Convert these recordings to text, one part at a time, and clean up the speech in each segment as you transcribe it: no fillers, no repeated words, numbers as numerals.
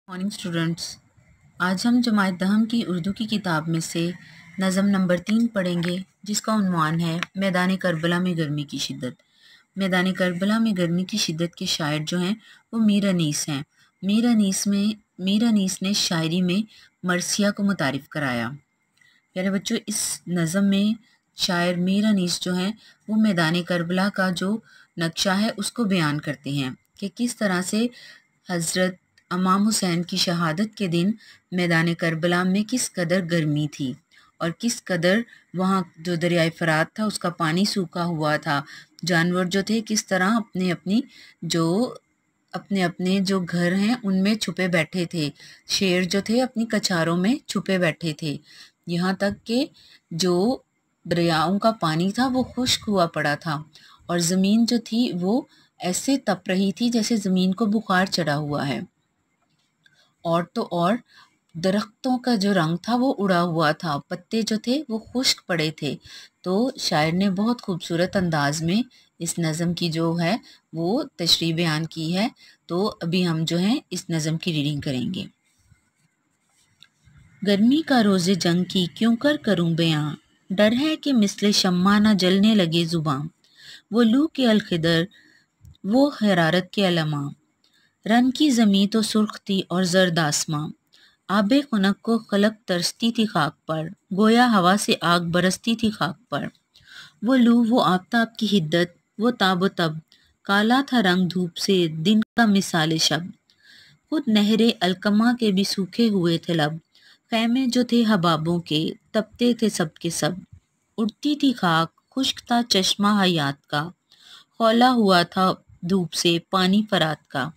Morning students. आज हम जमात दहम की उर्दू की किताब में से नज़म नंबर 3 पढ़ेंगे, जिसका उन्वान है मैदान करबला में गर्मी की शिद्दत। मैदान करबला में गर्मी की शिद्दत के शायर जो हैं वो मीर अनीस हैं। मीर अनीस ने शायरी में मरसिया को मुतारिफ़ कराया। प्यारे बच्चों, इस नज़म में शायर मीर अनीस जो हैं वो मैदान करबला का जो नक्शा है उसको बयान करते हैं कि किस तरह से हज़रत इमाम हुसैन की शहादत के दिन मैदान करबला में किस कदर गर्मी थी और किस कदर वहाँ जो दरियाए फ़रात था उसका पानी सूखा हुआ था। जानवर जो थे किस तरह अपने अपने जो घर हैं उनमें छुपे बैठे थे। शेर जो थे अपनी कछारों में छुपे बैठे थे। यहाँ तक कि जो दरियाओं का पानी था वो खुश्क हुआ पड़ा था और ज़मीन जो थी वो ऐसे तप रही थी जैसे ज़मीन को बुखार चढ़ा हुआ है। और तो और दरख्तों का जो रंग था वो उड़ा हुआ था, पत्ते जो थे वो खुश्क पड़े थे। तो शायर ने बहुत खूबसूरत अंदाज में इस नज़म की जो है वो तशरीह बयान की है। तो अभी हम जो है इस नज़म की रीडिंग करेंगे। गर्मी का रोज़े जंग की क्यों कर करूं बयां, डर है कि मिसले शम्मा ना जलने लगे ज़ुबां। वो लू के अलखिदर, वो हरारत के अलमा, रन की ज़मीं तो सुर्ख थी और जर्द आसमां। आबे खुनक को खलक तरसती थी खाक पर, गोया हवा से आग बरसती थी खाक पर। वो लू, वो आफताब की हिद्दत, वो ताबो तब, काला था रंग धूप से दिन का मिसाल शब। खुद नहरे अलकमा के भी सूखे हुए थे लब, खैमे जो थे हबाबों के तपते थे सब के सब। उड़ती थी खाक, खुश्क था चश्मा हयात का, खौला हुआ था धूप से पानी फरात का।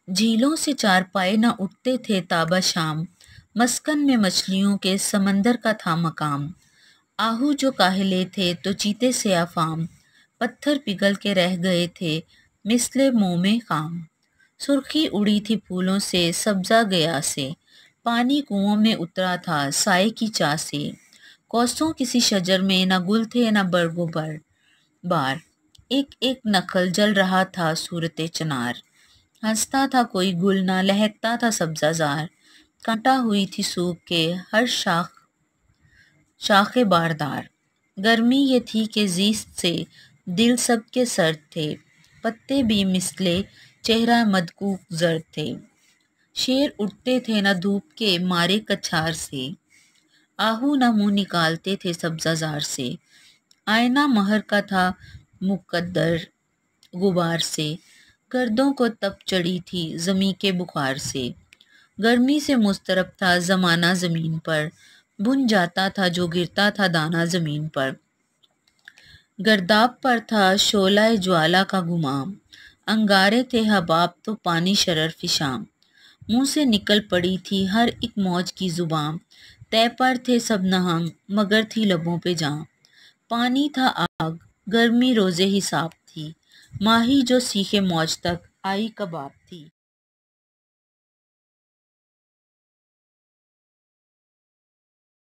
झीलों से चार पाए न उठते थे ताबा शाम, मस्कन में मछलियों के समंदर का था मकाम। आहू जो काहिले थे तो चीते से आफाम, पत्थर पिघल के रह गए थे मिसले मुँह में खाम। सुर्खी उड़ी थी फूलों से सब्जा गया से, पानी कुओं में उतरा था साए की चाह से। कौसों किसी शजर में न गुल थे न बरगो बार, एक एक नखल जल रहा था सूरते चनार। हंसता था कोई गुल ना लहकता था सब्जाजार, कांटा हुई थी सूख के हर शाखे बारदार। गर्मी ये थी कि जीस्त से दिल सबके सर्द थे, पत्ते भी मिसले चेहरा मदकूक जर्द थे। शेर उठते थे न धूप के मारे कछार से, आहू न मुंह निकालते थे सब्जाजार से। आईना महर का था मुकद्दर गुबार से, गर्दों को तप चढ़ी थी ज़मी के बुखार से। गर्मी से मुस्तरब था ज़माना ज़मीन पर, बुन जाता था जो गिरता था दाना ज़मीन पर। गर्दाब पर था शोलाए ज्वाला का गुमाम, अंगारे थे हबाब तो पानी शरर फिशाम। मुँह से निकल पड़ी थी हर एक मौज की ज़ुबान, तय पर थे सब नहंग मगर थी लबों पे जां। पानी था आग, गर्मी रोज़े हिसाब थी, माही जो सीखे मौज तक आई कबाब थी।